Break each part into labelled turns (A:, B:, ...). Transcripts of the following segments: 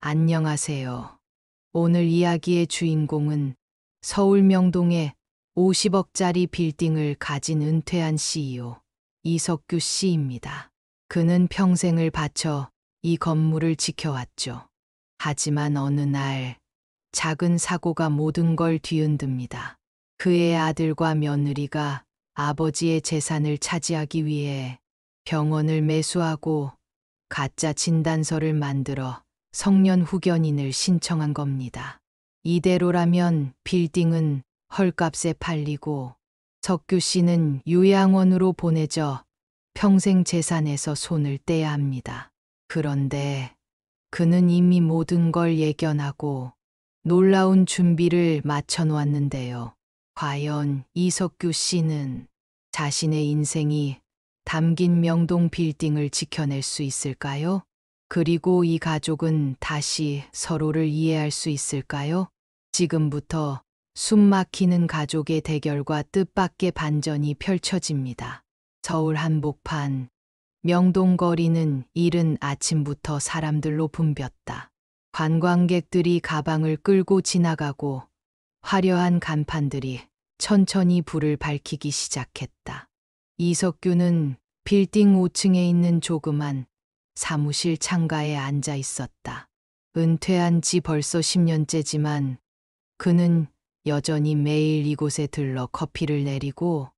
A: 안녕하세요. 오늘 이야기의 주인공은 서울 명동에 50억짜리 빌딩을 가진 은퇴한 CEO 이석규 씨입니다. 그는 평생을 바쳐 이 건물을 지켜왔죠. 하지만 어느 날 작은 사고가 모든 걸 뒤흔듭니다. 그의 아들과 며느리가 아버지의 재산을 차지하기 위해 병원을 매수하고 가짜 진단서를 만들어 성년 후견인을 신청한 겁니다. 이대로라면 빌딩은 헐값에 팔리고 석규 씨는 요양원으로 보내져 평생 재산에서 손을 떼야 합니다. 그런데 그는 이미 모든 걸 예견하고 놀라운 준비를 마쳐 놓았는데요. 과연 이석규 씨는 자신의 인생이 담긴 명동 빌딩을 지켜낼 수 있을까요? 그리고 이 가족은 다시 서로를 이해할 수 있을까요? 지금부터 숨막히는 가족의 대결과 뜻밖의 반전이 펼쳐집니다. 서울 한복판, 명동 거리는 이른 아침부터 사람들로 붐볐다. 관광객들이 가방을 끌고 지나가고 화려한 간판들이 천천히 불을 밝히기 시작했다. 이석규는 빌딩 5층에 있는 조그만 사무실 창가에 앉아 있었다. 은퇴한 지 벌써 10년째지만 그는 여전히 매일 이곳에 들러 커피를 내리고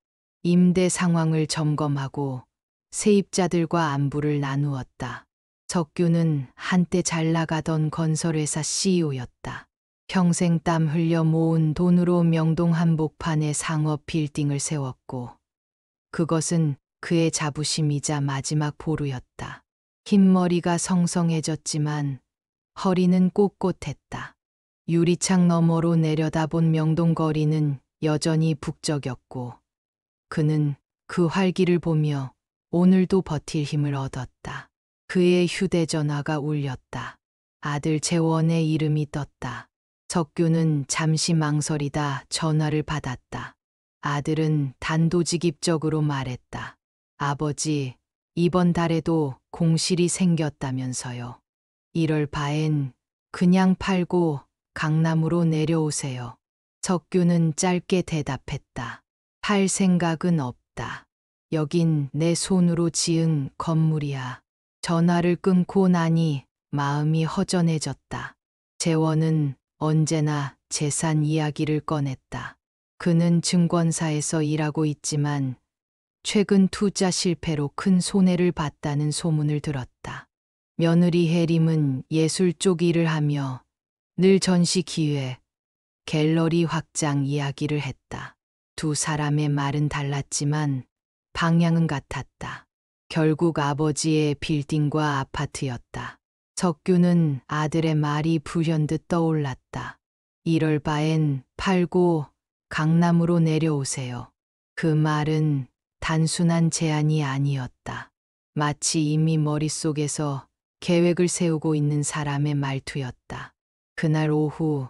A: 임대 상황을 점검하고 세입자들과 안부를 나누었다. 석규는 한때 잘 나가던 건설회사 CEO였다. 평생 땀 흘려 모은 돈으로 명동 한복판에 상업 빌딩을 세웠고 그것은 그의 자부심이자 마지막 보루였다. 흰머리가 성성해졌지만 허리는 꼿꼿했다. 유리창 너머로 내려다본 명동 거리는 여전히 북적였고 그는 그 활기를 보며 오늘도 버틸 힘을 얻었다. 그의 휴대전화가 울렸다. 아들 재원의 이름이 떴다. 석규는 잠시 망설이다 전화를 받았다. 아들은 단도직입적으로 말했다. 아버지, 이번 달에도 공실이 생겼다면서요. 이럴 바엔 그냥 팔고 강남으로 내려오세요. 석규는 짧게 대답했다. 팔 생각은 없다. 여긴 내 손으로 지은 건물이야. 전화를 끊고 나니 마음이 허전해졌다. 재원은 언제나 재산 이야기를 꺼냈다. 그는 증권사에서 일하고 있지만 최근 투자 실패로 큰 손해를 봤다는 소문을 들었다. 며느리 혜림은 예술 쪽 일을 하며 늘 전시 기획, 갤러리 확장 이야기를 했다. 두 사람의 말은 달랐지만 방향은 같았다. 결국 아버지의 빌딩과 아파트였다. 석규는 아들의 말이 불현듯 떠올랐다. 이럴 바엔 팔고 강남으로 내려오세요. 그 말은 단순한 제안이 아니었다. 마치 이미 머릿속에서 계획을 세우고 있는 사람의 말투였다. 그날 오후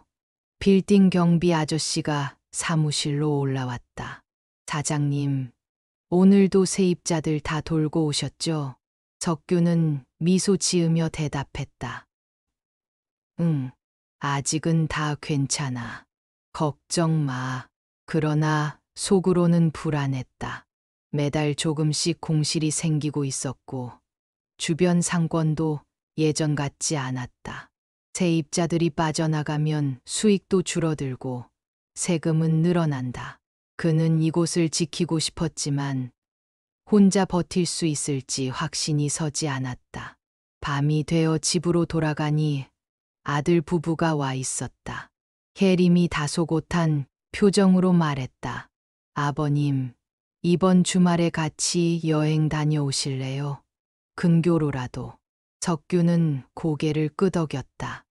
A: 빌딩 경비 아저씨가 사무실로 올라왔다. 사장님, 오늘도 세입자들 다 돌고 오셨죠? 석규는 미소 지으며 대답했다. 응, 아직은 다 괜찮아. 걱정 마. 그러나 속으로는 불안했다. 매달 조금씩 공실이 생기고 있었고 주변 상권도 예전 같지 않았다. 세입자들이 빠져나가면 수익도 줄어들고 세금은 늘어난다. 그는 이곳을 지키고 싶었지만 혼자 버틸 수 있을지 확신이 서지 않았다. 밤이 되어 집으로 돌아가니 아들 부부가 와 있었다. 혜림이 다소곳한 표정으로 말했다. 아버님, 이번 주말에 같이 여행 다녀오실래요? 근교로라도. 석규는 고개를 끄덕였다.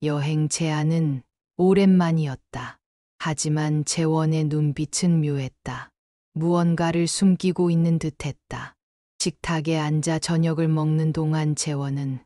A: 여행 제안은 오랜만이었다. 하지만 재원의 눈빛은 묘했다. 무언가를 숨기고 있는 듯했다. 식탁에 앉아 저녁을 먹는 동안 재원은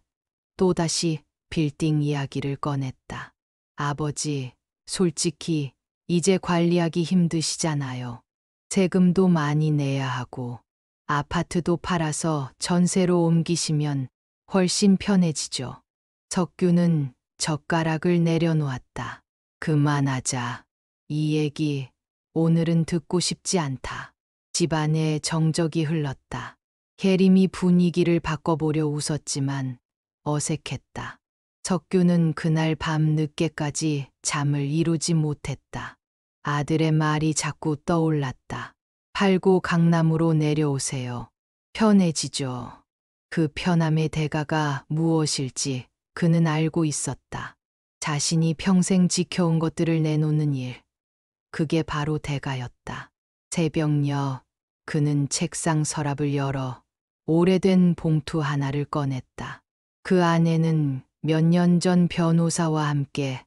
A: 또다시 빌딩 이야기를 꺼냈다. 아버지, 솔직히 이제 관리하기 힘드시잖아요. 세금도 많이 내야 하고 아파트도 팔아서 전세로 옮기시면 훨씬 편해지죠. 석규는 젓가락을 내려놓았다. 그만하자. 이 얘기 오늘은 듣고 싶지 않다. 집안에 정적이 흘렀다. 혜림이 분위기를 바꿔보려 웃었지만 어색했다. 석규는 그날 밤 늦게까지 잠을 이루지 못했다. 아들의 말이 자꾸 떠올랐다. 팔고 강남으로 내려오세요. 편해지죠. 그 편함의 대가가 무엇일지 그는 알고 있었다. 자신이 평생 지켜온 것들을 내놓는 일. 그게 바로 대가였다. 새벽녘 그는 책상 서랍을 열어 오래된 봉투 하나를 꺼냈다. 그 안에는 몇 년 전 변호사와 함께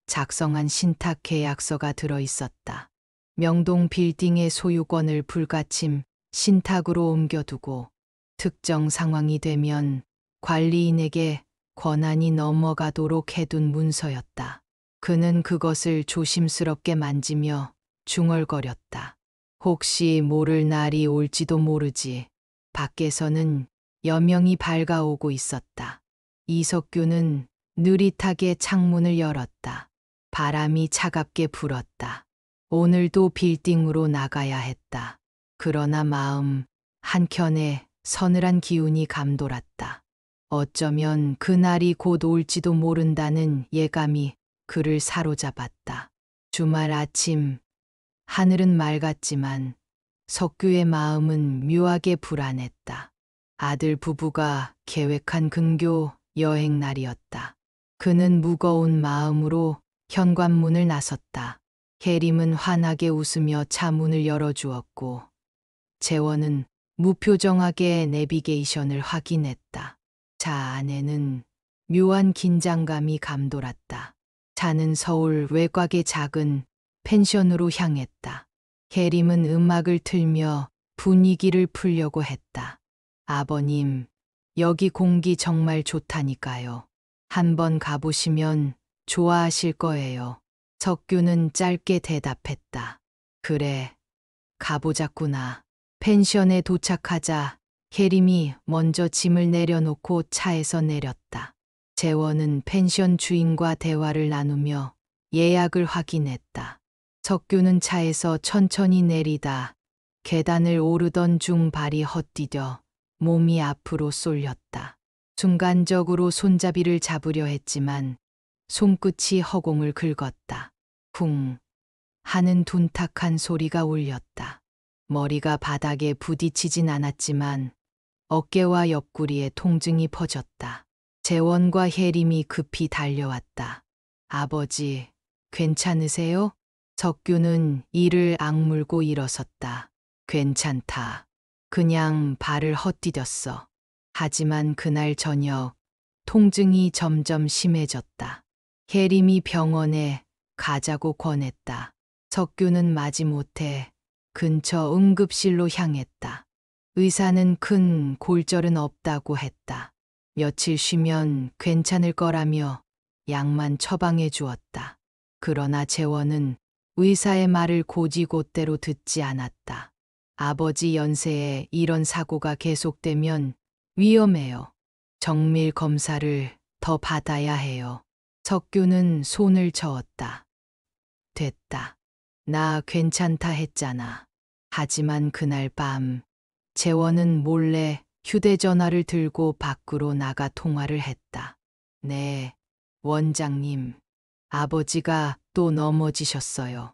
A: 작성한 신탁 계약서가 들어 있었다. 명동 빌딩의 소유권을 불가침 신탁으로 옮겨두고 특정 상황이 되면 관리인에게 권한이 넘어가도록 해둔 문서였다. 그는 그것을 조심스럽게 만지며 중얼거렸다. 혹시 모를 날이 올지도 모르지. 밖에서는 여명이 밝아오고 있었다. 이석규는 느릿하게 창문을 열었다. 바람이 차갑게 불었다. 오늘도 빌딩으로 나가야 했다. 그러나 마음 한켠에 서늘한 기운이 감돌았다. 어쩌면 그날이 곧 올지도 모른다는 예감이 그를 사로잡았다. 주말 아침 하늘은 맑았지만 석규의 마음은 묘하게 불안했다. 아들 부부가 계획한 근교 여행 날이었다. 그는 무거운 마음으로 현관문을 나섰다. 혜림은 환하게 웃으며 차 문을 열어주었고 재원은 무표정하게 내비게이션을 확인했다. 차 안에는 묘한 긴장감이 감돌았다. 차는 서울 외곽의 작은 펜션으로 향했다. 혜림은 음악을 틀며 분위기를 풀려고 했다. 아버님, 여기 공기 정말 좋다니까요. 한번 가보시면 좋아하실 거예요. 석규는 짧게 대답했다. 그래, 가보자꾸나. 펜션에 도착하자 혜림이 먼저 짐을 내려놓고 차에서 내렸다. 재원은 펜션 주인과 대화를 나누며 예약을 확인했다. 석규는 차에서 천천히 내리다 계단을 오르던 중 발이 헛디뎌 몸이 앞으로 쏠렸다. 순간적으로 손잡이를 잡으려 했지만 손끝이 허공을 긁었다. 쿵 하는 둔탁한 소리가 울렸다. 머리가 바닥에 부딪히진 않았지만 어깨와 옆구리에 통증이 퍼졌다. 재원과 혜림이 급히 달려왔다. 아버지, 괜찮으세요? 석규는 이를 악물고 일어섰다. 괜찮다. 그냥 발을 헛디뎠어. 하지만 그날 저녁 통증이 점점 심해졌다. 혜림이 병원에 가자고 권했다. 석규는 마지못해 근처 응급실로 향했다. 의사는 큰 골절은 없다고 했다. 며칠 쉬면 괜찮을 거라며 약만 처방해 주었다. 그러나 재원은 의사의 말을 고지곳대로 듣지 않았다. 아버지 연세에 이런 사고가 계속되면 위험해요. 정밀 검사를 더 받아야 해요. 석규는 손을 저었다. 됐다. 나 괜찮다 했잖아. 하지만 그날 밤 재원은 몰래 휴대전화를 들고 밖으로 나가 통화를 했다. 네, 원장님. 아버지가 또 넘어지셨어요.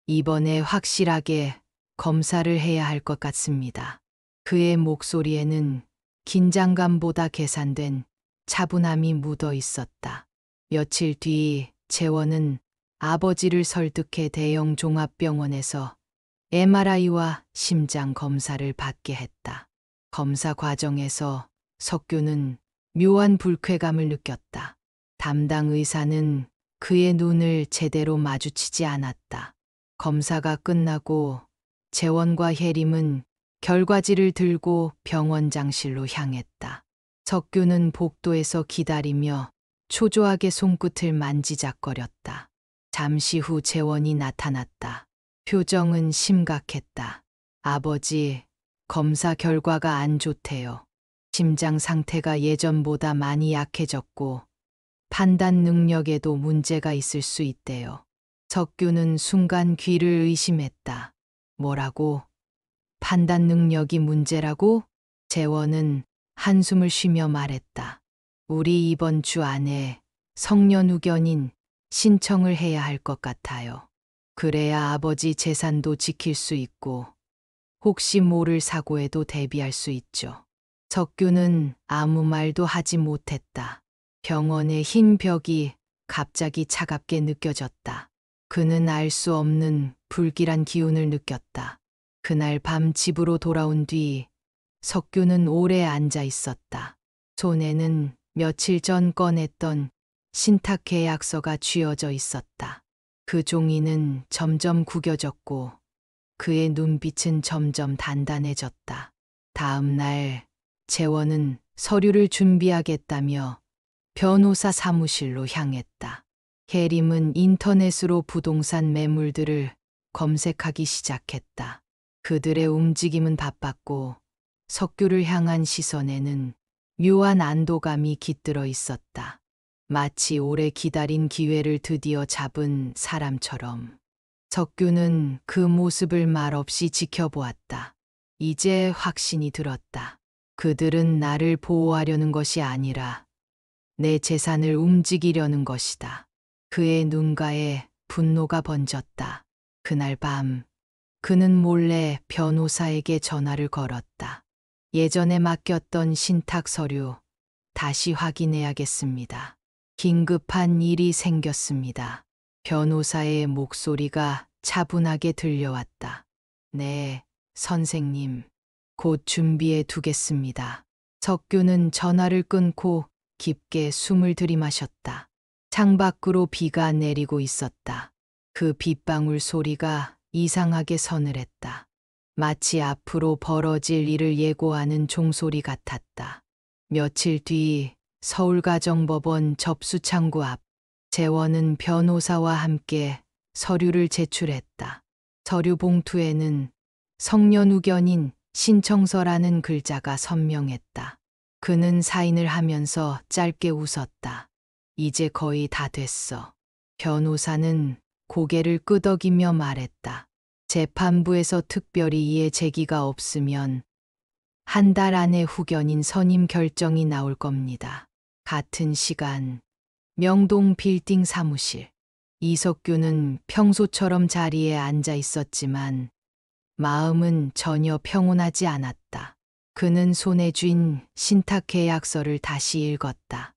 A: 이번에 확실하게 검사를 해야 할 것 같습니다. 그의 목소리에는 긴장감보다 계산된 차분함이 묻어 있었다. 며칠 뒤 재원은 아버지를 설득해 대형 종합병원에서 MRI와 심장 검사를 받게 했다. 검사 과정에서 석규는 묘한 불쾌감을 느꼈다. 담당 의사는 그의 눈을 제대로 마주치지 않았다. 검사가 끝나고 재원과 혜림은 결과지를 들고 병원장실로 향했다. 석규는 복도에서 기다리며 초조하게 손끝을 만지작거렸다. 잠시 후 재원이 나타났다. 표정은 심각했다. 아버지, 검사 결과가 안 좋대요. 심장 상태가 예전보다 많이 약해졌고 판단 능력에도 문제가 있을 수 있대요. 석규는 순간 귀를 의심했다. 뭐라고? 판단 능력이 문제라고? 재원은 한숨을 쉬며 말했다. 우리 이번 주 안에 성년후견인 신청을 해야 할 것 같아요. 그래야 아버지 재산도 지킬 수 있고 혹시 모를 사고에도 대비할 수 있죠. 석규는 아무 말도 하지 못했다. 병원의 흰 벽이 갑자기 차갑게 느껴졌다. 그는 알 수 없는 불길한 기운을 느꼈다. 그날 밤 집으로 돌아온 뒤 석규는 오래 앉아 있었다. 손에는 며칠 전 꺼냈던 신탁 계약서가 쥐어져 있었다. 그 종이는 점점 구겨졌고 그의 눈빛은 점점 단단해졌다. 다음 날 재원은 서류를 준비하겠다며 변호사 사무실로 향했다. 해림은 인터넷으로 부동산 매물들을 검색하기 시작했다. 그들의 움직임은 바빴고 석규를 향한 시선에는 묘한 안도감이 깃들어 있었다. 마치 오래 기다린 기회를 드디어 잡은 사람처럼. 석규는 그 모습을 말없이 지켜보았다. 이제 확신이 들었다. 그들은 나를 보호하려는 것이 아니라 내 재산을 움직이려는 것이다. 그의 눈가에 분노가 번졌다. 그날 밤 그는 몰래 변호사에게 전화를 걸었다. 예전에 맡겼던 신탁 서류 다시 확인해야겠습니다. 긴급한 일이 생겼습니다. 변호사의 목소리가 차분하게 들려왔다. 네, 선생님. 곧 준비해 두겠습니다. 석규는 전화를 끊고 깊게 숨을 들이마셨다. 창밖으로 비가 내리고 있었다. 그 빗방울 소리가 이상하게 서늘했다. 마치 앞으로 벌어질 일을 예고하는 종소리 같았다. 며칠 뒤 서울가정법원 접수창구 앞 재원은 변호사와 함께 서류를 제출했다. 서류 봉투에는 성년후견인 신청서라는 글자가 선명했다. 그는 사인을 하면서 짧게 웃었다. 이제 거의 다 됐어. 변호사는 고개를 끄덕이며 말했다. 재판부에서 특별히 이의 제기가 없으면 한 달 안에 후견인 선임 결정이 나올 겁니다. 같은 시간 명동 빌딩 사무실. 이석규는 평소처럼 자리에 앉아 있었지만 마음은 전혀 평온하지 않았다. 그는 손에 쥔 신탁 계약서를 다시 읽었다.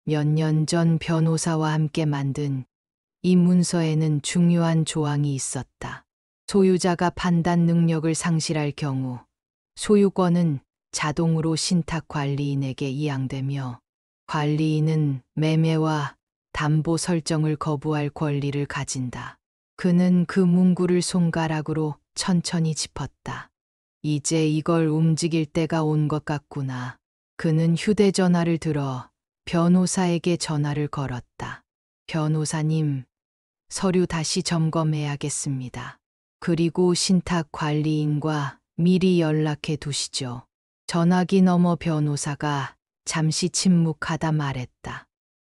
A: 몇 년 전 변호사와 함께 만든 이 문서에는 중요한 조항이 있었다. 소유자가 판단 능력을 상실할 경우 소유권은 자동으로 신탁 관리인에게 이양되며 관리인은 매매와 담보 설정을 거부할 권리를 가진다. 그는 그 문구를 손가락으로 천천히 짚었다. 이제 이걸 움직일 때가 온 것 같구나. 그는 휴대전화를 들어 변호사에게 전화를 걸었다. 변호사님, 서류 다시 점검해야겠습니다. 그리고 신탁 관리인과 미리 연락해 두시죠. 전화기 너머 변호사가 잠시 침묵하다 말했다.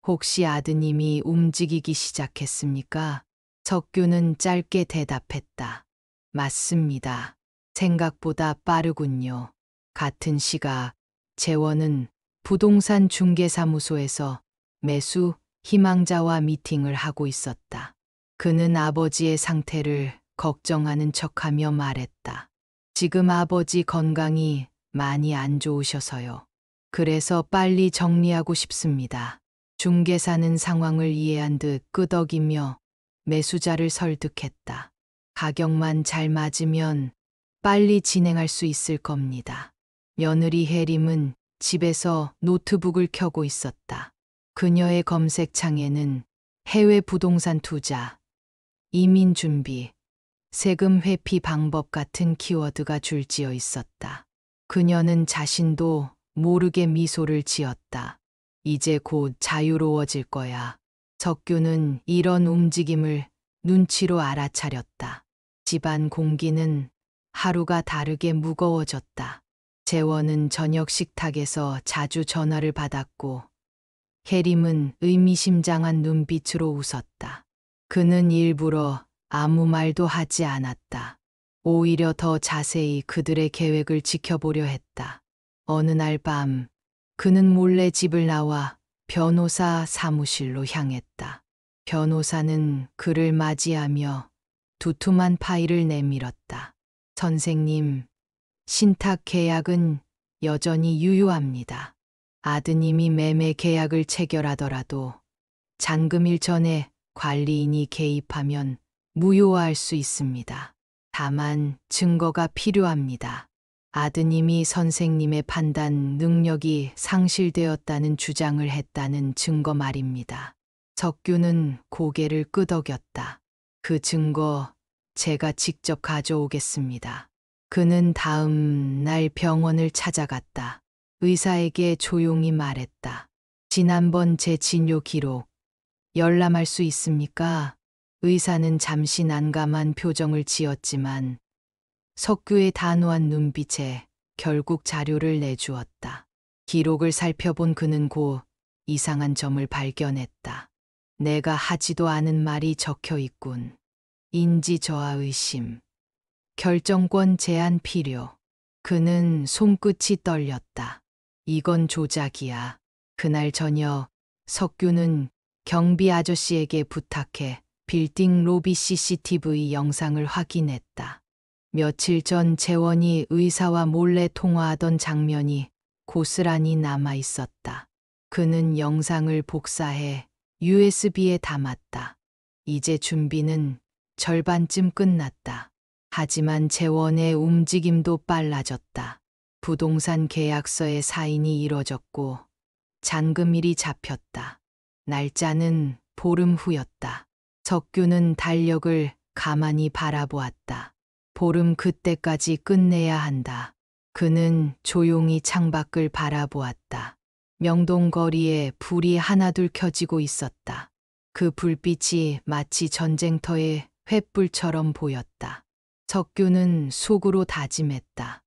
A: 혹시 아드님이 움직이기 시작했습니까? 석규는 짧게 대답했다. 맞습니다. 생각보다 빠르군요. 같은 시각 재원은 부동산 중개사무소에서 매수 희망자와 미팅을 하고 있었다. 그는 아버지의 상태를 걱정하는 척하며 말했다. 지금 아버지 건강이 많이 안 좋으셔서요. 그래서 빨리 정리하고 싶습니다. 중개사는 상황을 이해한 듯 끄덕이며 매수자를 설득했다. 가격만 잘 맞으면 빨리 진행할 수 있을 겁니다. 며느리 해림은 집에서 노트북을 켜고 있었다. 그녀의 검색창에는 해외 부동산 투자, 이민 준비, 세금 회피 방법 같은 키워드가 줄지어 있었다. 그녀는 자신도 모르게 미소를 지었다. 이제 곧 자유로워질 거야. 석규는 이런 움직임을 눈치로 알아차렸다. 집안 공기는 하루가 다르게 무거워졌다. 재원은 저녁 식탁에서 자주 전화를 받았고 해림은 의미심장한 눈빛으로 웃었다. 그는 일부러 아무 말도 하지 않았다. 오히려 더 자세히 그들의 계획을 지켜보려 했다. 어느 날 밤, 그는 몰래 집을 나와 변호사 사무실로 향했다. 변호사는 그를 맞이하며 두툼한 파일을 내밀었다. 선생님, 신탁 계약은 여전히 유효합니다. 아드님이 매매 계약을 체결하더라도 잔금일 전에 관리인이 개입하면 무효화할 수 있습니다. 다만 증거가 필요합니다. 아드님이 선생님의 판단 능력이 상실되었다는 주장을 했다는 증거 말입니다. 석규는 고개를 끄덕였다. 그 증거 제가 직접 가져오겠습니다. 그는 다음 날 병원을 찾아갔다. 의사에게 조용히 말했다. 지난번 제 진료 기록 열람할 수 있습니까? 의사는 잠시 난감한 표정을 지었지만 석규의 단호한 눈빛에 결국 자료를 내주었다. 기록을 살펴본 그는 곧 이상한 점을 발견했다. 내가 하지도 않은 말이 적혀 있군. 인지 저하 의심. 결정권 제한 필요. 그는 손끝이 떨렸다. 이건 조작이야. 그날 저녁 석규는 경비 아저씨에게 부탁해 빌딩 로비 CCTV 영상을 확인했다. 며칠 전 재원이 의사와 몰래 통화하던 장면이 고스란히 남아 있었다. 그는 영상을 복사해 USB에 담았다. 이제 준비는 절반쯤 끝났다. 하지만 재원의 움직임도 빨라졌다. 부동산 계약서에 사인이 이뤄졌고 잔금일이 잡혔다. 날짜는 보름 후였다. 석규는 달력을 가만히 바라보았다. 보름 그때까지 끝내야 한다. 그는 조용히 창밖을 바라보았다. 명동거리에 불이 하나둘 켜지고 있었다. 그 불빛이 마치 전쟁터의 횃불처럼 보였다. 석규는 속으로 다짐했다.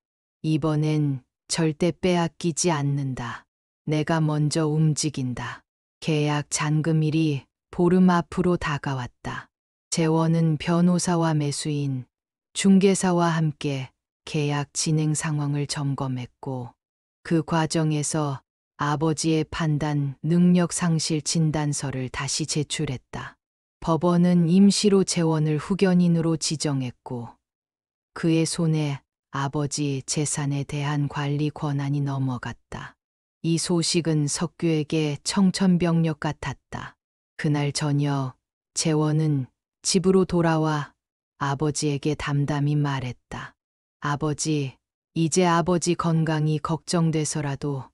A: 이번엔 절대 빼앗기지 않는다. 내가 먼저 움직인다. 계약 잔금일이 보름 앞으로 다가왔다. 재원은 변호사와 매수인, 중개사와 함께 계약 진행 상황을 점검했고 그 과정에서 아버지의 판단 능력 상실 진단서를 다시 제출했다. 법원은 임시로 재원을 후견인으로 지정했고 그의 손에 아버지 재산에 대한 관리 권한이 넘어갔다. 이 소식은 석규에게 청천벽력 같았다. 그날 저녁 재원은 집으로 돌아와 아버지에게 담담히 말했다. 아버지, 이제 아버지 건강이 걱정돼서라도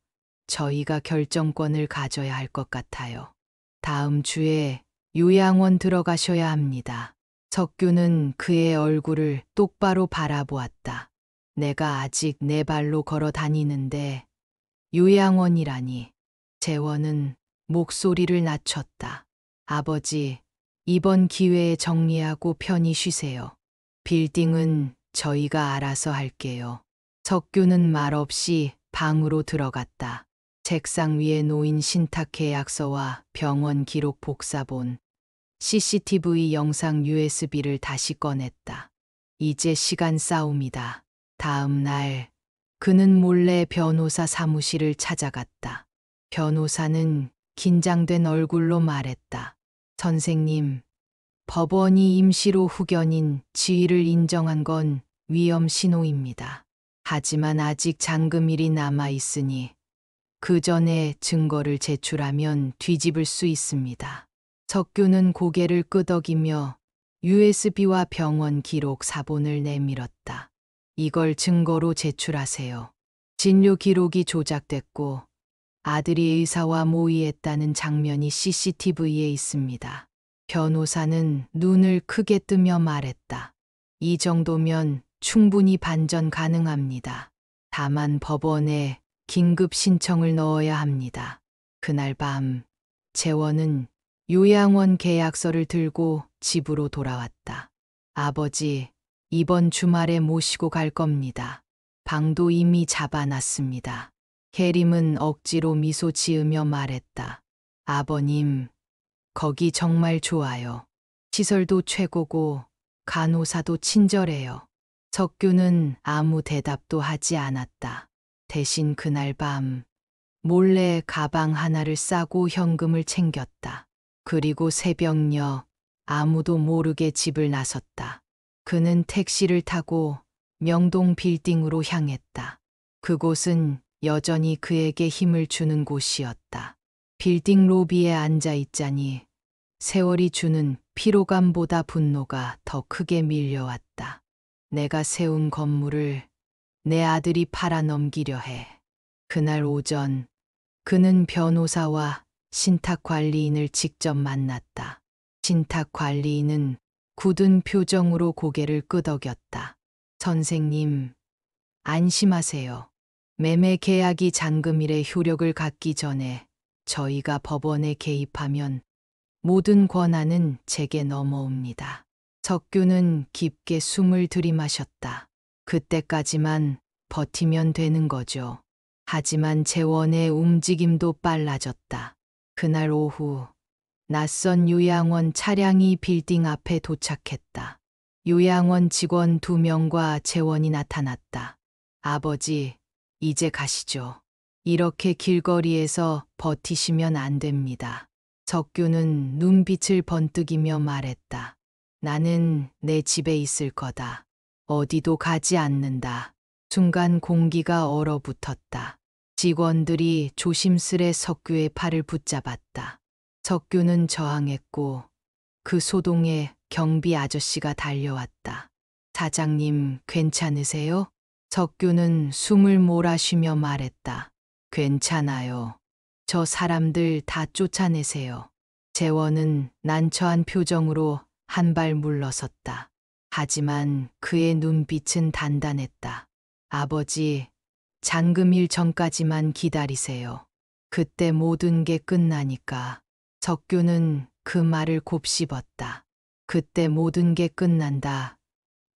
A: 저희가 결정권을 가져야 할 것 같아요. 다음 주에 요양원 들어가셔야 합니다. 석규는 그의 얼굴을 똑바로 바라보았다. 내가 아직 내 발로 걸어 다니는데 요양원이라니. 재원은 목소리를 낮췄다. 아버지, 이번 기회에 정리하고 편히 쉬세요. 빌딩은 저희가 알아서 할게요. 석규는 말없이 방으로 들어갔다. 책상 위에 놓인 신탁 계약서와 병원 기록 복사본, CCTV 영상 USB를 다시 꺼냈다. 이제 시간 싸움이다. 다음 날 그는 몰래 변호사 사무실을 찾아갔다. 변호사는 긴장된 얼굴로 말했다. 선생님, 법원이 임시로 후견인 지위를 인정한 건 위험 신호입니다. 하지만 아직 잔금일이 남아 있으니 그 전에 증거를 제출하면 뒤집을 수 있습니다. 석규는 고개를 끄덕이며 USB와 병원 기록 사본을 내밀었다. 이걸 증거로 제출하세요. 진료 기록이 조작됐고 아들이 의사와 모의했다는 장면이 CCTV에 있습니다. 변호사는 눈을 크게 뜨며 말했다. 이 정도면 충분히 반전 가능합니다. 다만 법원에 긴급 신청을 넣어야 합니다. 그날 밤 재원은 요양원 계약서를 들고 집으로 돌아왔다. 아버지, 이번 주말에 모시고 갈 겁니다. 방도 이미 잡아놨습니다. 해림은 억지로 미소 지으며 말했다. 아버님, 거기 정말 좋아요. 시설도 최고고 간호사도 친절해요. 석규는 아무 대답도 하지 않았다. 대신 그날 밤 몰래 가방 하나를 싸고 현금을 챙겼다. 그리고 새벽녘 아무도 모르게 집을 나섰다. 그는 택시를 타고 명동 빌딩으로 향했다. 그곳은 여전히 그에게 힘을 주는 곳이었다. 빌딩 로비에 앉아 있자니 세월이 주는 피로감보다 분노가 더 크게 밀려왔다. 내가 세운 건물을 내 아들이 팔아넘기려 해. 그날 오전 그는 변호사와 신탁관리인을 직접 만났다. 신탁관리인은 굳은 표정으로 고개를 끄덕였다. 선생님, 안심하세요. 매매 계약이 잔금일에 효력을 갖기 전에 저희가 법원에 개입하면 모든 권한은 제게 넘어옵니다. 석규는 깊게 숨을 들이마셨다. 그때까지만 버티면 되는 거죠. 하지만 재원의 움직임도 빨라졌다. 그날 오후 낯선 요양원 차량이 빌딩 앞에 도착했다. 요양원 직원 2명과 재원이 나타났다. 아버지, 이제 가시죠. 이렇게 길거리에서 버티시면 안 됩니다. 석규는 눈빛을 번뜩이며 말했다. 나는 내 집에 있을 거다. 어디도 가지 않는다. 순간 공기가 얼어붙었다. 직원들이 조심스레 석규의 팔을 붙잡았다. 석규는 저항했고 그 소동에 경비 아저씨가 달려왔다. 사장님, 괜찮으세요? 석규는 숨을 몰아쉬며 말했다. 괜찮아요. 저 사람들 다 쫓아내세요. 재원은 난처한 표정으로 한 발 물러섰다. 하지만 그의 눈빛은 단단했다. 아버지, 잔금일 전까지만 기다리세요. 그때 모든 게 끝나니까. 석규는 그 말을 곱씹었다. 그때 모든 게 끝난다.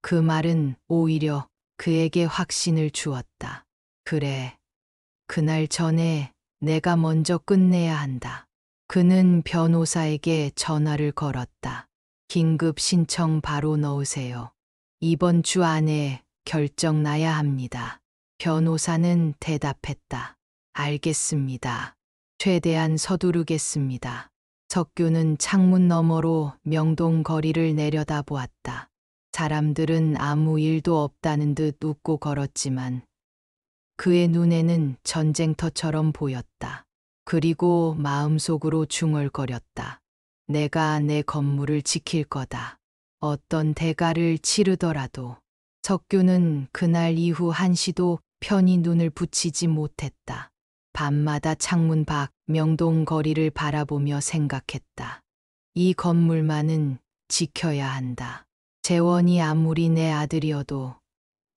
A: 그 말은 오히려 그에게 확신을 주었다. 그래, 그날 전에 내가 먼저 끝내야 한다. 그는 변호사에게 전화를 걸었다. 긴급 신청 바로 넣으세요. 이번 주 안에 결정 나야 합니다. 변호사는 대답했다. 알겠습니다. 최대한 서두르겠습니다. 석규는 창문 너머로 명동 거리를 내려다보았다. 사람들은 아무 일도 없다는 듯 웃고 걸었지만 그의 눈에는 전쟁터처럼 보였다. 그리고 마음속으로 중얼거렸다. 내가 내 건물을 지킬 거다. 어떤 대가를 치르더라도. 석규는 그날 이후 1시도 편히 눈을 붙이지 못했다. 밤마다 창문 밖 명동 거리를 바라보며 생각했다. 이 건물만은 지켜야 한다. 재원이 아무리 내 아들이어도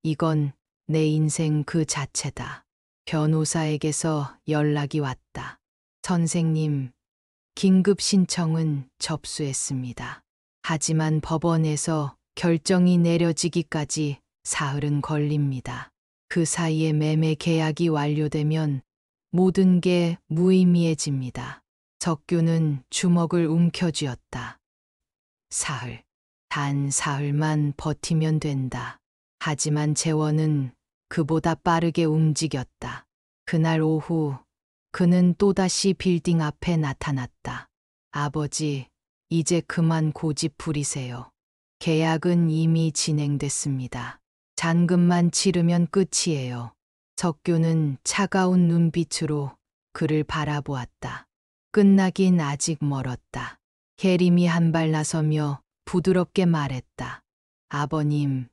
A: 이건 내 인생 그 자체다. 변호사에게서 연락이 왔다. 선생님, 긴급 신청은 접수했습니다. 하지만 법원에서 결정이 내려지기까지 사흘은 걸립니다. 그 사이에 매매 계약이 완료되면 모든 게 무의미해집니다. 석규는 주먹을 움켜쥐었다. 사흘. 단 사흘만 버티면 된다. 하지만 재원은 그보다 빠르게 움직였다. 그날 오후 그는 또다시 빌딩 앞에 나타났다. 아버지, 이제 그만 고집 부리세요. 계약은 이미 진행됐습니다. 잔금만 치르면 끝이에요. 석규는 차가운 눈빛으로 그를 바라보았다. 끝나긴 아직 멀었다. 혜림이 한 발 나서며 부드럽게 말했다. 아버님,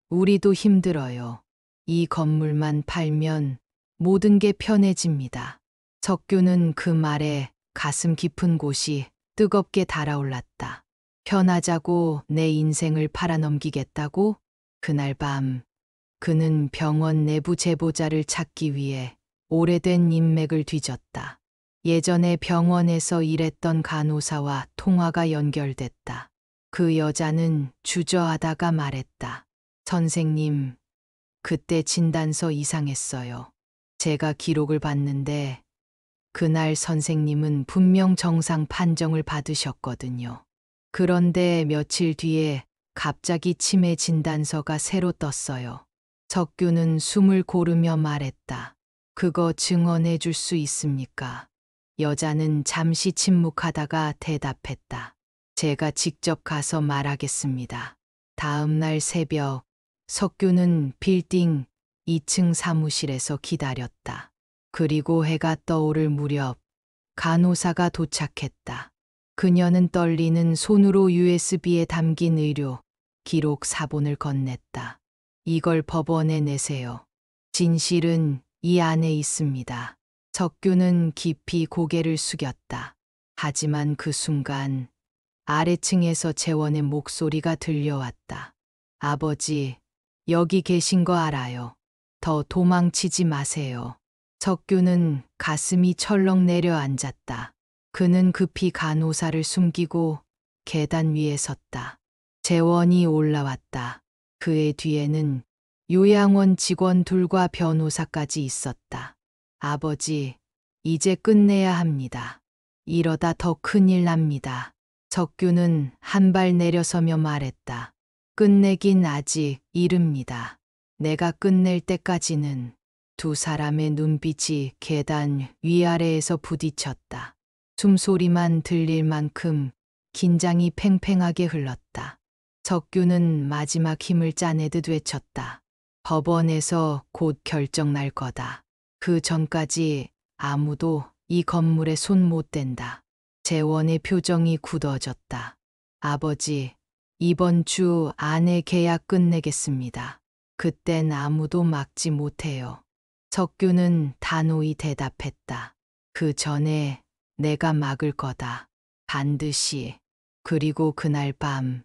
A: 우리도 힘들어요. 이 건물만 팔면 모든 게 편해집니다. 석규는 그 말에 가슴 깊은 곳이 뜨겁게 달아올랐다. 편하자고 내 인생을 팔아넘기겠다고? 그날 밤 그는 병원 내부 제보자를 찾기 위해 오래된 인맥을 뒤졌다. 예전에 병원에서 일했던 간호사와 통화가 연결됐다. 그 여자는 주저하다가 말했다. 선생님, 그때 진단서 이상했어요. 제가 기록을 봤는데 그날 선생님은 분명 정상 판정을 받으셨거든요. 그런데 며칠 뒤에 갑자기 치매 진단서가 새로 떴어요. 석규는 숨을 고르며 말했다. 그거 증언해 줄 수 있습니까? 여자는 잠시 침묵하다가 대답했다. 제가 직접 가서 말하겠습니다. 다음 날 새벽, 석규는 빌딩 2층 사무실에서 기다렸다. 그리고 해가 떠오를 무렵 간호사가 도착했다. 그녀는 떨리는 손으로 USB에 담긴 의료 기록 사본을 건넸다. 이걸 법원에 내세요. 진실은 이 안에 있습니다. 석규는 깊이 고개를 숙였다. 하지만 그 순간 아래층에서 재원의 목소리가 들려왔다. 아버지, 여기 계신 거 알아요. 더 도망치지 마세요. 석규는 가슴이 철렁 내려앉았다. 그는 급히 간호사를 숨기고 계단 위에 섰다. 재원이 올라왔다. 그의 뒤에는 요양원 직원 둘과 변호사까지 있었다. 아버지, 이제 끝내야 합니다. 이러다 더 큰일 납니다. 석규는 한 발 내려서며 말했다. 끝내긴 아직 이릅니다. 내가 끝낼 때까지는. 두 사람의 눈빛이 계단 위아래에서 부딪혔다. 숨소리만 들릴 만큼 긴장이 팽팽하게 흘렀다. 석규는 마지막 힘을 짜내듯 외쳤다. 법원에서 곧 결정 날 거다. 그 전까지 아무도 이 건물에 손 못 댄다. 재원의 표정이 굳어졌다. 아버지, 이번 주 안에 계약 끝내겠습니다. 그땐 아무도 막지 못해요. 석규는 단호히 대답했다. 그 전에 내가 막을 거다. 반드시. 그리고 그날 밤,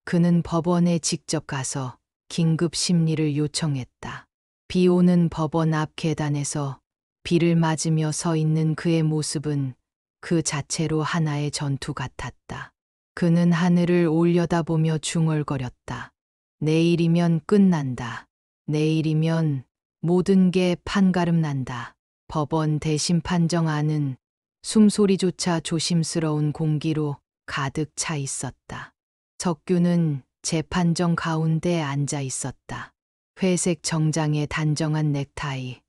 A: 그는 법원에 직접 가서 긴급 심리를 요청했다. 비 오는 법원 앞 계단에서 비를 맞으며 서 있는 그의 모습은 그 자체로 하나의 전투 같았다. 그는 하늘을 올려다보며 중얼거렸다. 내일이면 끝난다. 내일이면 모든 게 판가름 난다. 법원 대심 판정안은 숨소리조차 조심스러운 공기로 가득 차 있었다. 석규는 재판정 가운데 앉아 있었다. 회색 정장에 단정한 넥타이,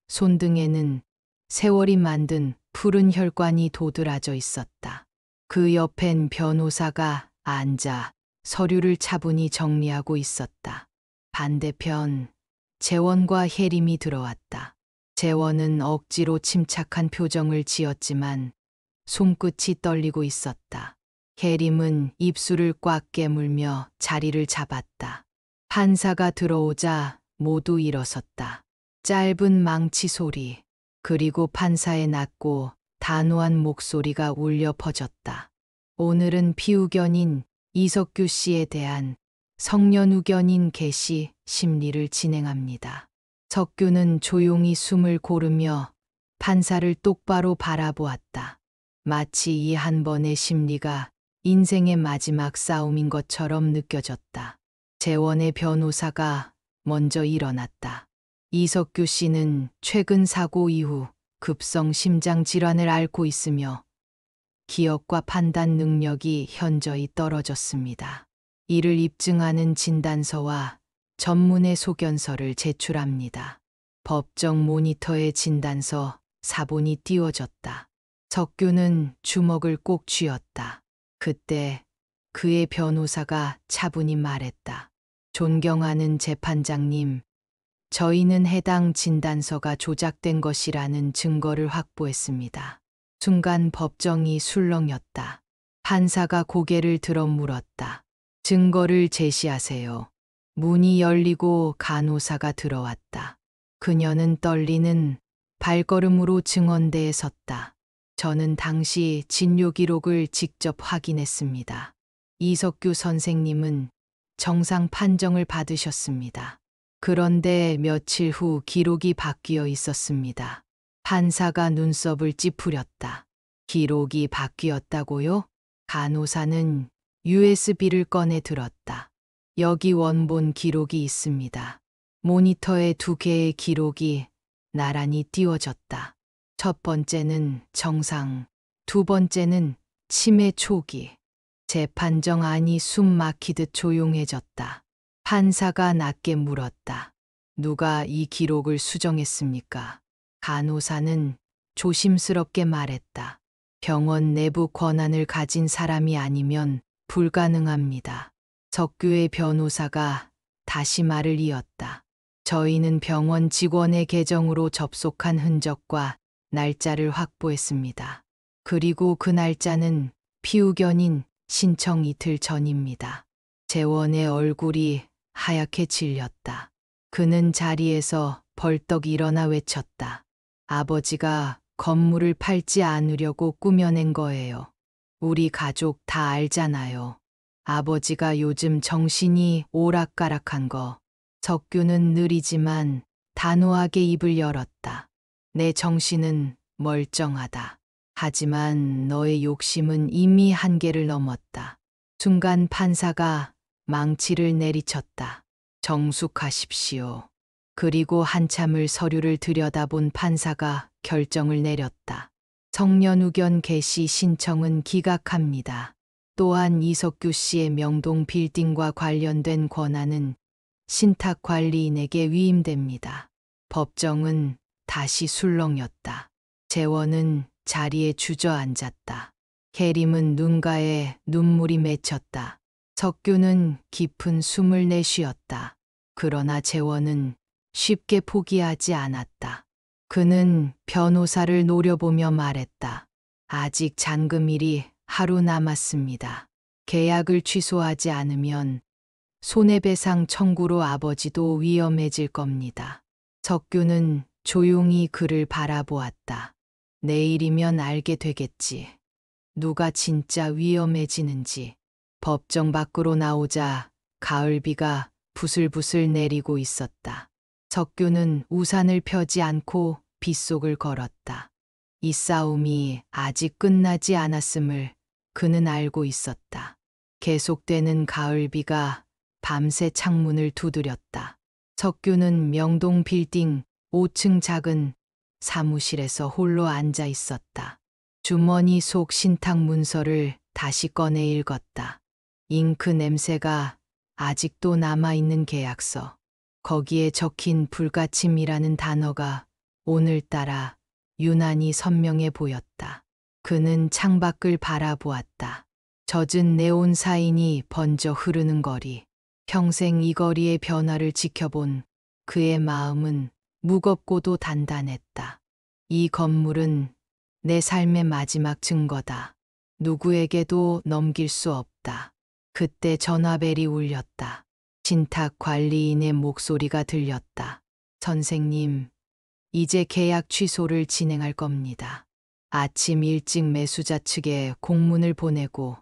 A: 손등에는 세월이 만든 푸른 혈관이 도드라져 있었다. 그 옆엔 변호사가 앉아 서류를 차분히 정리하고 있었다. 반대편 재원과 혜림이 들어왔다. 재원은 억지로 침착한 표정을 지었지만 손끝이 떨리고 있었다. 혜림은 입술을 꽉 깨물며 자리를 잡았다. 판사가 들어오자 모두 일어섰다. 짧은 망치 소리, 그리고 판사의 낮고 단호한 목소리가 울려 퍼졌다. 오늘은 피의견인 이석규 씨에 대한 성년우견인 개시 심리를 진행합니다. 석규는 조용히 숨을 고르며 판사를 똑바로 바라보았다. 마치 이 한 번의 심리가 인생의 마지막 싸움인 것처럼 느껴졌다. 재원의 변호사가 먼저 일어났다. 이석규 씨는 최근 사고 이후 급성 심장 질환을 앓고 있으며 기억과 판단 능력이 현저히 떨어졌습니다. 이를 입증하는 진단서와 전문의 소견서를 제출합니다. 법정 모니터의 진단서 사본이 띄워졌다. 석규는 주먹을 꼭 쥐었다. 그때 그의 변호사가 차분히 말했다. 존경하는 재판장님, 저희는 해당 진단서가 조작된 것이라는 증거를 확보했습니다. 순간 법정이 술렁였다. 판사가 고개를 들어 물었다. 증거를 제시하세요. 문이 열리고 간호사가 들어왔다. 그녀는 떨리는 발걸음으로 증언대에 섰다. 저는 당시 진료 기록을 직접 확인했습니다. 이석규 선생님은 정상 판정을 받으셨습니다. 그런데 며칠 후 기록이 바뀌어 있었습니다. 판사가 눈썹을 찌푸렸다. 기록이 바뀌었다고요? 간호사는 USB를 꺼내 들었다. 여기 원본 기록이 있습니다. 모니터에 두 개의 기록이 나란히 띄워졌다. 첫 번째는 정상, 두 번째는 치매 초기. 재판정안이 숨 막히듯 조용해졌다. 판사가 낮게 물었다. 누가 이 기록을 수정했습니까? 간호사는 조심스럽게 말했다. 병원 내부 권한을 가진 사람이 아니면 불가능합니다. 석규의 변호사가 다시 말을 이었다. 저희는 병원 직원의 계정으로 접속한 흔적과 날짜를 확보했습니다. 그리고 그 날짜는 피후견인 신청 이틀 전입니다. 재원의 얼굴이 하얗게 질렸다. 그는 자리에서 벌떡 일어나 외쳤다. 아버지가 건물을 팔지 않으려고 꾸며낸 거예요. 우리 가족 다 알잖아요. 아버지가 요즘 정신이 오락가락한 거. 석규는 느리지만 단호하게 입을 열었다. 내 정신은 멀쩡하다. 하지만 너의 욕심은 이미 한계를 넘었다. 순간 판사가 망치를 내리쳤다. 정숙하십시오. 그리고 한참을 서류를 들여다본 판사가 결정을 내렸다. 청년우견 개시 신청은 기각합니다. 또한 이석규 씨의 명동 빌딩과 관련된 권한은 신탁관리인에게 위임됩니다. 법정은 다시 술렁였다. 재원은 자리에 주저앉았다. 계림은 눈가에 눈물이 맺혔다. 석규는 깊은 숨을 내쉬었다. 그러나 재원은 쉽게 포기하지 않았다. 그는 변호사를 노려보며 말했다. 아직 잔금일이 하루 남았습니다. 계약을 취소하지 않으면 손해배상 청구로 아버지도 위험해질 겁니다. 석규는 조용히 그를 바라보았다. 내일이면 알게 되겠지. 누가 진짜 위험해지는지. 법정 밖으로 나오자 가을비가 부슬부슬 내리고 있었다. 석규는 우산을 펴지 않고 빗속을 걸었다. 이 싸움이 아직 끝나지 않았음을 그는 알고 있었다. 계속되는 가을비가 밤새 창문을 두드렸다. 석규는 명동 빌딩 5층 작은 사무실에서 홀로 앉아 있었다. 주머니 속 신탁 문서를 다시 꺼내 읽었다. 잉크 냄새가 아직도 남아있는 계약서. 거기에 적힌 불가침이라는 단어가 오늘따라 유난히 선명해 보였다. 그는 창밖을 바라보았다. 젖은 네온 사인이 번져 흐르는 거리. 평생 이 거리의 변화를 지켜본 그의 마음은 무겁고도 단단했다. 이 건물은 내 삶의 마지막 증거다. 누구에게도 넘길 수 없다. 그때 전화벨이 울렸다. 신탁 관리인의 목소리가 들렸다. 선생님, 이제 계약 취소를 진행할 겁니다. 아침 일찍 매수자 측에 공문을 보내고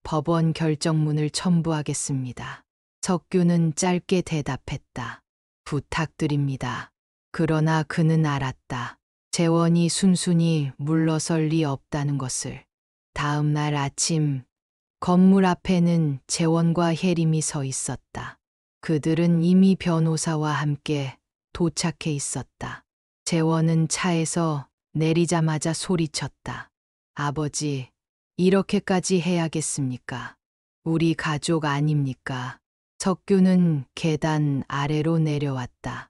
A: 법원 결정문을 첨부하겠습니다. 석규는 짧게 대답했다. 부탁드립니다. 그러나 그는 알았다. 재원이 순순히 물러설 리 없다는 것을. 다음 날 아침 건물 앞에는 재원과 혜림이 서 있었다. 그들은 이미 변호사와 함께 도착해 있었다. 재원은 차에서 내리자마자 소리쳤다. 아버지, 이렇게까지 해야겠습니까? 우리 가족 아닙니까? 석규는 계단 아래로 내려왔다.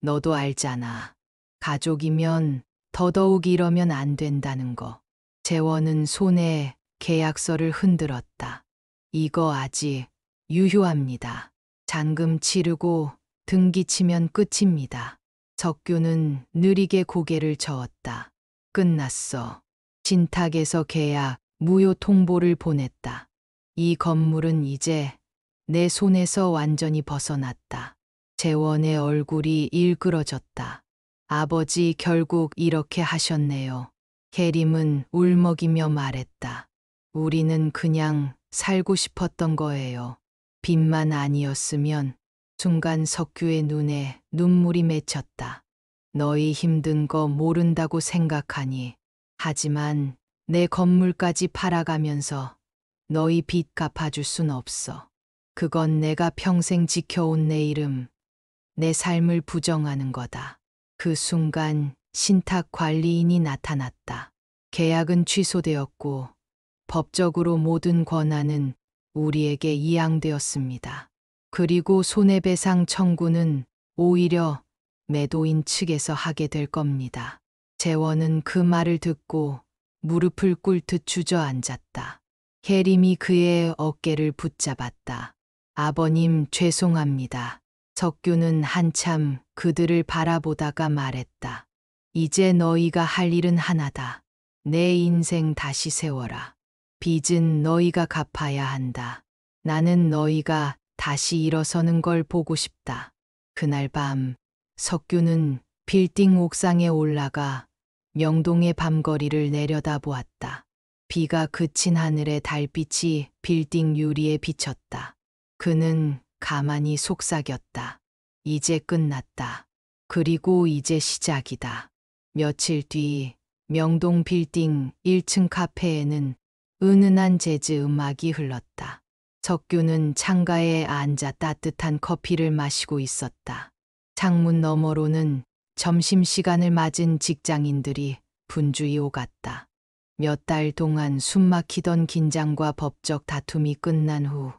A: 너도 알잖아. 가족이면 더더욱 이러면 안 된다는 거. 재원은 손에 계약서를 흔들었다. 이거 아직 유효합니다. 잔금 치르고 등기 치면 끝입니다. 석규는 느리게 고개를 저었다. 끝났어. 신탁에서 계약 무효 통보를 보냈다. 이 건물은 이제 내 손에서 완전히 벗어났다. 재원의 얼굴이 일그러졌다. 아버지 결국 이렇게 하셨네요. 계림은 울먹이며 말했다. 우리는 그냥 살고 싶었던 거예요. 빚만 아니었으면. 순간 석규의 눈에 눈물이 맺혔다. 너희 힘든 거 모른다고 생각하니. 하지만 내 건물까지 팔아가면서 너희 빚 갚아줄 순 없어. 그건 내가 평생 지켜온 내 이름, 내 삶을 부정하는 거다. 그 순간 신탁 관리인이 나타났다. 계약은 취소되었고 법적으로 모든 권한은 우리에게 이양되었습니다. 그리고 손해배상 청구는 오히려 매도인 측에서 하게 될 겁니다. 재원은 그 말을 듣고 무릎을 꿇듯 주저앉았다. 혜림이 그의 어깨를 붙잡았다. 아버님, 죄송합니다. 석규는 한참 그들을 바라보다가 말했다. 이제 너희가 할 일은 하나다. 내 인생 다시 세워라. 빚은 너희가 갚아야 한다. 나는 너희가 다시 일어서는 걸 보고 싶다. 그날 밤 석규는 빌딩 옥상에 올라가 명동의 밤거리를 내려다보았다. 비가 그친 하늘에 달빛이 빌딩 유리에 비쳤다. 그는 가만히 속삭였다. 이제 끝났다. 그리고 이제 시작이다. 며칠 뒤 명동 빌딩 1층 카페에는 은은한 재즈 음악이 흘렀다. 석규는 창가에 앉아 따뜻한 커피를 마시고 있었다. 창문 너머로는 점심시간을 맞은 직장인들이 분주히 오갔다. 몇 달 동안 숨막히던 긴장과 법적 다툼이 끝난 후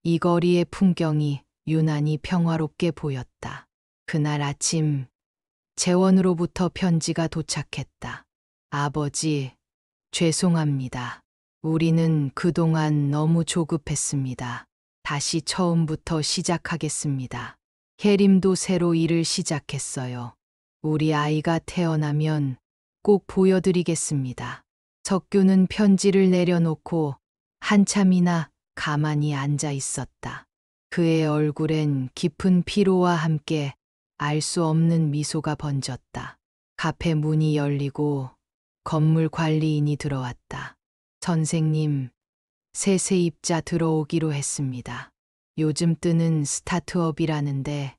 A: 이 거리의 풍경이 유난히 평화롭게 보였다. 그날 아침 재원으로부터 편지가 도착했다. 아버지, 죄송합니다. 우리는 그동안 너무 조급했습니다. 다시 처음부터 시작하겠습니다. 혜림도 새로 일을 시작했어요. 우리 아이가 태어나면 꼭 보여드리겠습니다. 석규는 편지를 내려놓고 한참이나 가만히 앉아 있었다. 그의 얼굴엔 깊은 피로와 함께 알 수 없는 미소가 번졌다. 카페 문이 열리고 건물 관리인이 들어왔다. 선생님, 새 세입자 들어오기로 했습니다. 요즘 뜨는 스타트업이라는데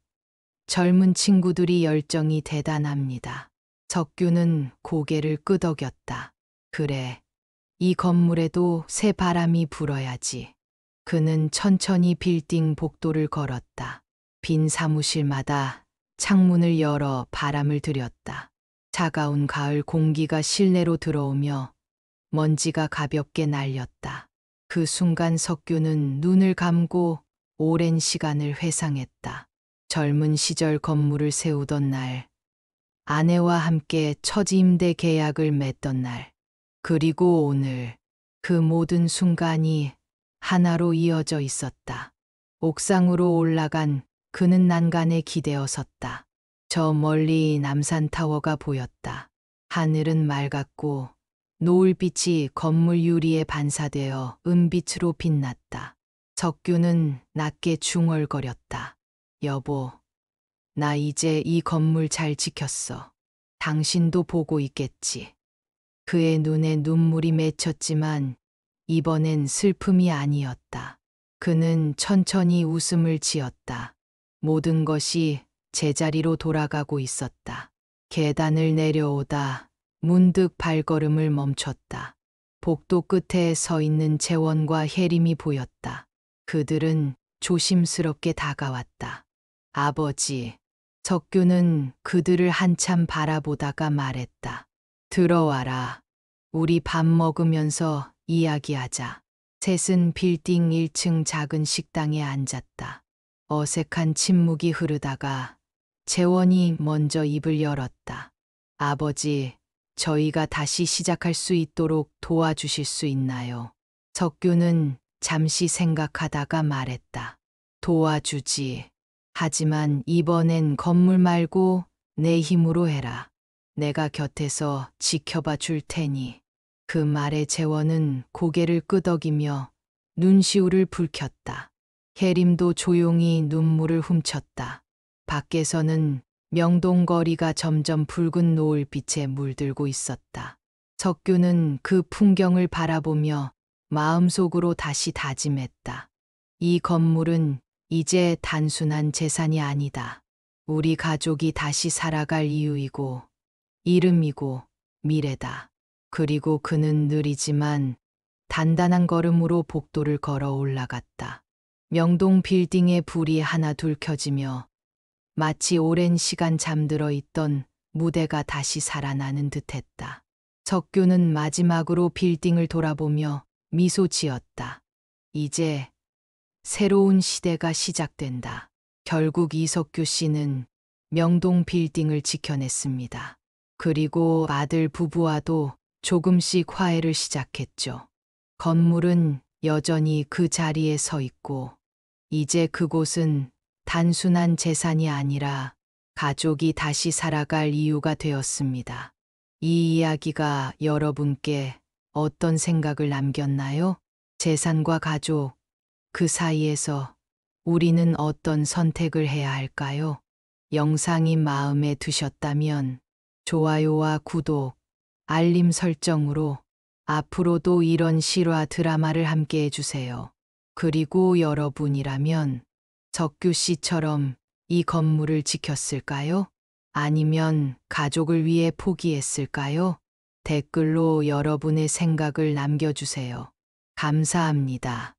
A: 젊은 친구들이 열정이 대단합니다. 석규는 고개를 끄덕였다. 그래, 이 건물에도 새 바람이 불어야지. 그는 천천히 빌딩 복도를 걸었다. 빈 사무실마다 창문을 열어 바람을 들였다. 차가운 가을 공기가 실내로 들어오며 먼지가 가볍게 날렸다. 그 순간 석규는 눈을 감고 오랜 시간을 회상했다. 젊은 시절 건물을 세우던 날, 아내와 함께 첫 임대 계약을 맺던 날, 그리고 오늘 그 모든 순간이 하나로 이어져 있었다. 옥상으로 올라간 그는 난간에 기대어 섰다. 저 멀리 남산타워가 보였다. 하늘은 맑았고 노을빛이 건물 유리에 반사되어 은빛으로 빛났다. 석규는 낮게 중얼거렸다. 여보, 나 이제 이 건물 잘 지켰어. 당신도 보고 있겠지. 그의 눈에 눈물이 맺혔지만 이번엔 슬픔이 아니었다. 그는 천천히 웃음을 지었다. 모든 것이 제자리로 돌아가고 있었다. 계단을 내려오다 문득 발걸음을 멈췄다. 복도 끝에 서 있는 재원과 혜림이 보였다. 그들은 조심스럽게 다가왔다. 아버지, 석규는 그들을 한참 바라보다가 말했다. 들어와라. 우리 밥 먹으면서 이야기하자. 셋은 빌딩 1층 작은 식당에 앉았다. 어색한 침묵이 흐르다가 재원이 먼저 입을 열었다. 아버지, 저희가 다시 시작할 수 있도록 도와주실 수 있나요? 석규는 잠시 생각하다가 말했다. 도와주지. 하지만 이번엔 건물 말고 내 힘으로 해라. 내가 곁에서 지켜봐 줄 테니. 그 말에 재원은 고개를 끄덕이며 눈시울을 붉혔다. 혜림도 조용히 눈물을 훔쳤다. 밖에서는 명동거리가 점점 붉은 노을빛에 물들고 있었다. 석규는 그 풍경을 바라보며 마음속으로 다시 다짐했다. 이 건물은 이제 단순한 재산이 아니다. 우리 가족이 다시 살아갈 이유이고 이름이고 미래다. 그리고 그는 느리지만 단단한 걸음으로 복도를 걸어 올라갔다. 명동 빌딩의 불이 하나 둘 켜지며 마치 오랜 시간 잠들어 있던 무대가 다시 살아나는 듯했다. 석규는 마지막으로 빌딩을 돌아보며 미소 지었다. 이제 새로운 시대가 시작된다. 결국 이석규 씨는 명동 빌딩을 지켜냈습니다. 그리고 아들 부부와도 조금씩 화해를 시작했죠. 건물은 여전히 그 자리에 서 있고, 이제 그곳은 단순한 재산이 아니라 가족이 다시 살아갈 이유가 되었습니다. 이 이야기가 여러분께 어떤 생각을 남겼나요? 재산과 가족, 그 사이에서 우리는 어떤 선택을 해야 할까요? 영상이 마음에 드셨다면 좋아요와 구독, 알림 설정으로 앞으로도 이런 실화 드라마를 함께 해주세요. 그리고 여러분이라면 석규 씨처럼 이 건물을 지켰을까요? 아니면 가족을 위해 포기했을까요? 댓글로 여러분의 생각을 남겨주세요. 감사합니다.